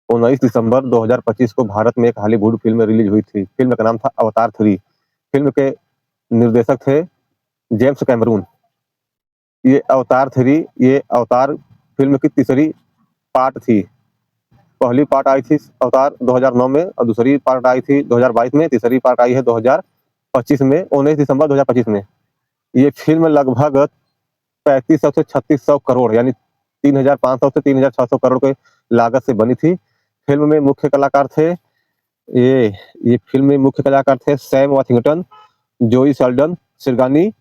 19 दिसंबर 2025 को भारत में एक हॉलीवुड फ़िल्म रिलीज़ हुई थी। फ़िल्म का नाम था अवतार 3। फ़िल्म के निर्देशक थे जेम्स कैमरून। ये अवतार फ़िल्म की तीसरी पार्ट थी। पहली पार्ट आई थी अवतार 2009 में और दूसरी पार्ट आई थी 2022 में, तीसरी पार्ट आई है 2025 में, 19 दिसंबर 2025 में। ये फ़िल्म लगभग 3500 से 3600 करोड़ यानी 3500 से 3600 करोड़ के लागत से बनी थी। फ़िल्म में मुख्य कलाकार थे ये ये फ़िल्म में मुख्य कलाकार थे Sam Worthington, Zoe Saldana, Sigourney,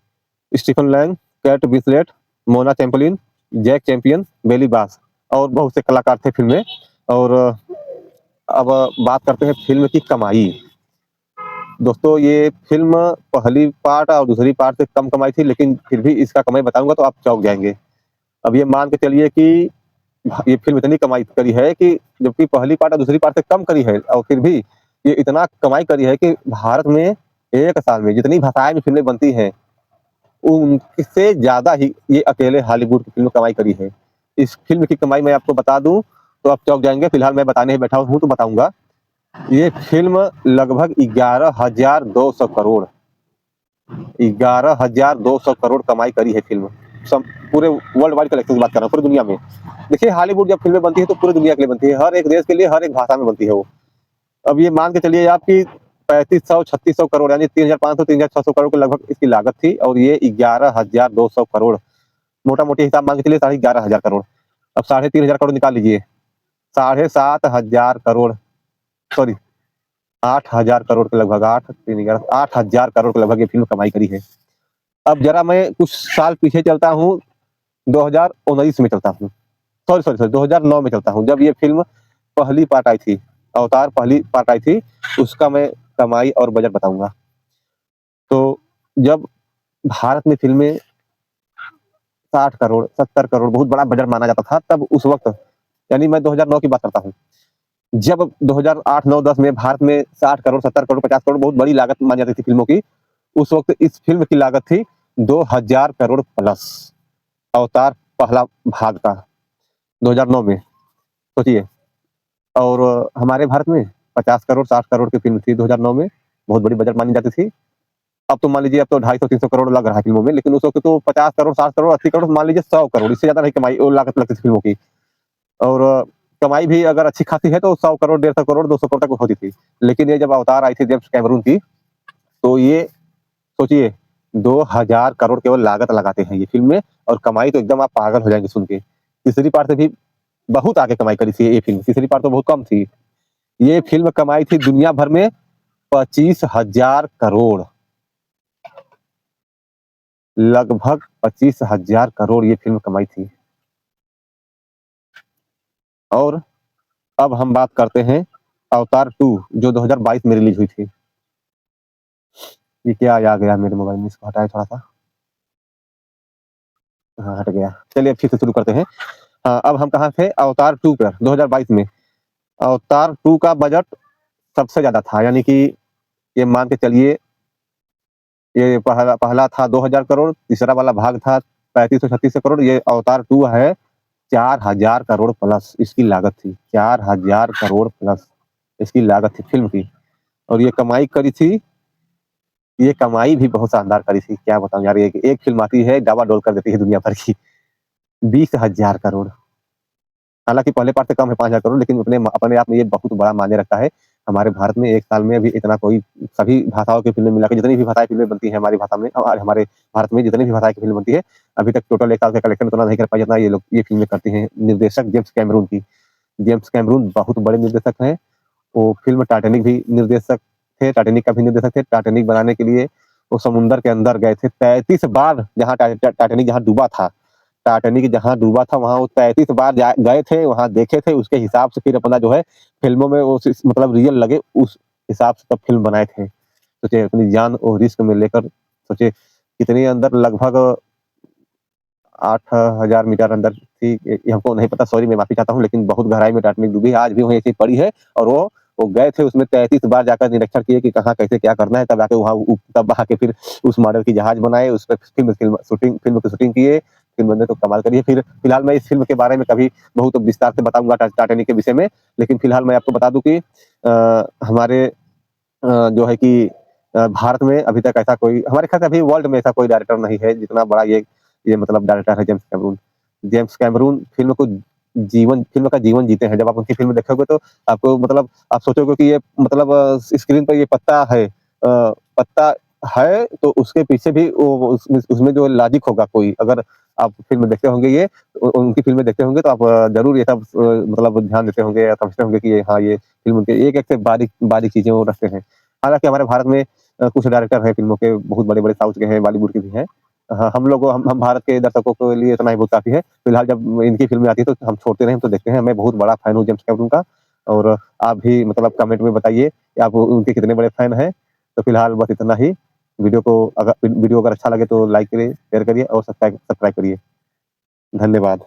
Stephen Lang, Kate Winslet, Mona Chaplin, Jack Champion, Bailey Bass और बहुत से कलाकार थे फ़िल्म में। और अब बात करते हैं फ़िल्म की कमाई। दोस्तों ये फ़िल्म पहली पार्ट और दूसरी पार्ट से कम कमाई थी, लेकिन फिर भी इसका कमाई बताऊँगा तो आप चौंक जाएँगे। अब ये मान के चलिए कि ये फ़िल्म इतनी कमाई करी है कि जबकि पहली पार्ट और दूसरी पार्ट से कम करी है और फिर भी ये इतना कमाई करी है कि भारत में एक साल में जितनी भाषाएँ में फ़िल्में बनती हैं, उनसे ज़्यादा ही ये अकेले हॉलीवुड की फ़िल्म कमाई करी है। इस फ़िल्म की कमाई मैं आपको बता दूँ तो आप चौंक जाएँगे, फिलहाल मैं बताने ही बैठा हूँ तो बताऊँगा। ये फ़िल्म लगभग 11,200 करोड़ 11,200 करोड़ कमाई करी है फ़िल्म। सम पूरे वर्ल्ड वाइड कलेक्शन की बात कर रहा हूँ, पूरी दुनिया में। देखिए हॉलीवुड जब फ़िल्में बनती है तो पूरी दुनिया के लिए बनती है, हर एक देश के लिए, हर एक भाषा में बनती है वो। अब ये मान के चलिए आप कि 3500-3600 करोड़ यानी 3,500-3,600 करोड़ के लगभग इसकी लागत थी और ये 11,200 करोड़, मोटा-मोटी हिसाब मान के चलिए 11,500 करोड़। अब 3,500 करोड़ निकाल लीजिए, 7,500 करोड़ सॉरी 8,000 करोड़ के लगभग 8,000 करोड़ के लगभग ये फ़िल्म कमाई करी है। अब ज़रा मैं कुछ साल पीछे चलता हूँ, 2019 में चलता हूँ। सॉरी 2009 में चलता हूँ, जब ये फ़िल्म पहली पार्ट आई थी, अवतार पहली पार्ट आई थी, उसका मैं कमाई और बजट बताऊँगा। तो जब भारत में फ़िल्में 60 करोड़, 70 करोड़ बहुत बड़ा बजट माना जाता था, तब उस वक़्त यानी मैं 2009 की बात करता हूँ। जब 2008, 9, 10 में भारत में 60 करोड़, 70 करोड़, 50 करोड़ बहुत बड़ी लागत मानी जाती थी फ़िल्मों की। उस वक़्त इस फ़िल्म की लागत थी 2,000 करोड़ प्लस, अवतार पहला भाग का 2009 में, सोचिए। और हमारे भारत में 50 करोड़, 60 करोड़ की फ़िल्म थी 2009 में, बहुत बड़ी बजट मानी जाती थी। अब तो मान लीजिए अब तो 250-300 करोड़ लग रहा है फ़िल्मों में, लेकिन उस वक़्त तो 50 करोड़, 60 करोड़, 80 करोड़, मान लीजिए 100 करोड़, इससे ज़्यादा नहीं कमाई लागत लगती थी फ़िल्मों की। और कमाई भी अगर अच्छी खासी है तो 100 करोड़, 150 करोड़, 200 करोड़ तक होती थी। लेकिन ये जब अवतार आई थी जेम्स कैमरून की, तो ये सोचिए 2,000 करोड़ केवल लागत लगाते हैं ये फ़िल्म में और कमाई तो एकदम आप पागल हो जाएँगे सुन के। तीसरी पार्ट से भी बहुत आगे कमाई करी थी ये फ़िल्म, तीसरी पार्ट तो बहुत कम थी। ये फ़िल्म कमाई थी दुनिया भर में 25,000 करोड़, लगभग 25,000 करोड़ ये फ़िल्म कमाई थी। और अब हम बात करते हैं अवतार 2 जो 2022 में रिलीज़ हुई थी। ये क्या आ गया मेरे मोबाइल में, इसको हटाएँ थोड़ा-सा। हाँ, हट गया। चलिए फिर से शुरू करते हैं। हाँ, अब हम कहाँ थे? अवतार 2 पर 2022 में। अवतार 2 का बजट सबसे ज़्यादा था, यानी कि ये मान के चलिए ये पहला पहला था 2,000 करोड़, तीसरा वाला भाग था 3500-3600 करोड़, ये अवतार 2 है 4,000 करोड़ प्लस इसकी लागत थी। 4,000 करोड़ प्लस इसकी लागत थी फ़िल्म की और ये कमाई भी बहुत शानदार करी थी। क्या बताऊँ यार, एक एक फ़िल्म आती है डावाडोल कर देती है दुनिया भर की। 20,000 करोड़। हालाँकि पहले पार्ट से कम है 5,000 करोड़, लेकिन अपने आप में ये बहुत बड़ा मायने रखता है। हमारे भारत में एक साल में अभी इतना कोई सभी भाषाओं की फ़िल्में मिला के जितनी भी भाषाएँ फ़िल्में बनती हैं हमारी भाषा में हमारे भारत में जितनी भी भाषाएँ की फ़िल्म बनती है, अभी तक टोटल 1 साल का कलेक्शन उतना नहीं कर पाए जितना ये फ़िल्में करती हैं। निर्देशक जेम्स कैमरून की। जेम्स कैमरून बहुत बड़े निर्देशक हैं। वो फ़िल्म टाइटैनिक भी निर्देशक थे, टाइटैनिक का भी निर्देशक थे। टाइटैनिक बनाने के लिए वो समुद्र के अंदर गए थे 33 बार, जहाँ टाइटैनिक जहाँ डूबा था। टाइटैनिक जहाँ डूबा था वहाँ वो 33 बार जा गए थे, वहाँ देखे थे, उसके हिसाब से फिर अपना जो है फ़िल्मों में वो मतलब रियल लगे उस हिसाब से तब फ़िल्म बनाए थे। सोचिए अपनी जान और रिस्क में लेकर सोचिए कितनी अंदर लगभग 8,000 मीटर अंदर थी, ये हमको नहीं पता, सॉरी मैं माफ़ी चाहता हूँ, लेकिन बहुत गहराई में टाइटैनिक डूबी है, आज भी वहीं ऐसे ही पड़ी है और वो गए थे उसमें 33 बार जाकर निरीक्षण किए कि कहाँ कैसे क्या करना है, तब आके फिर उस मॉडल की जहाज बनाए, उस पे फ़िल्म की शूटिंग किए, फ़िल्म बने तो कमाल करी है। फिर फिलहाल मैं इस फ़िल्म के बारे में कभी बहुत विस्तार से बताऊँगा टाइटैनिक के विषय में, लेकिन फिलहाल मैं आपको बता दूँ कि हमारे जो है कि भारत में अभी तक ऐसा कोई हमारे ख़्याल से अभी वर्ल्ड में ऐसा कोई डायरेक्टर नहीं है जितना बड़ा ये मतलब डायरेक्टर है James Cameron. James Cameron film का जीवन जीते हैं। जब आप उनकी फ़िल्म देखोगे तो आपको मतलब आप सोचोगे कि ये मतलब स्क्रीन पे ये पत्ता है तो उसके पीछे भी वो उसमें जो लॉजिक होगा कोई अगर आप फ़िल्म देखते होंगे उनकी फ़िल्में देखते होंगे तो आप ज़रूर ये सब मतलब ध्यान देते होंगे या समझते होंगे कि ये हाँ, ये फ़िल्म के एक-एक से बारीक बारीक चीज़ें वो रखते हैं। हालाँकि हमारे भारत में कुछ डायरेक्टर हैं फ़िल्मों के बहुत बड़े-बड़े साउथ के हैं, बॉलीवुड के भी हैं। हाँ, हम भारत के दर्शकों के लिए इतना ही बहुत काफ़ी है। फिलहाल जब इनकी फ़िल्में आती है तो हम छोड़ते नहीं, हम तो देखते हैं। मैं बहुत बड़ा फ़ैन हूँ जेम्स कैमरून का और आप भी मतलब कमेंट में बताइए कि आप उनके कितने बड़े फ़ैन हैं। तो फिलहाल बस इतना ही। वीडियो अगर अच्छा लगे तो लाइक करिए, शेयर करिए और सब्सक्राइब सब्सक्राइब करिए। धन्यवाद।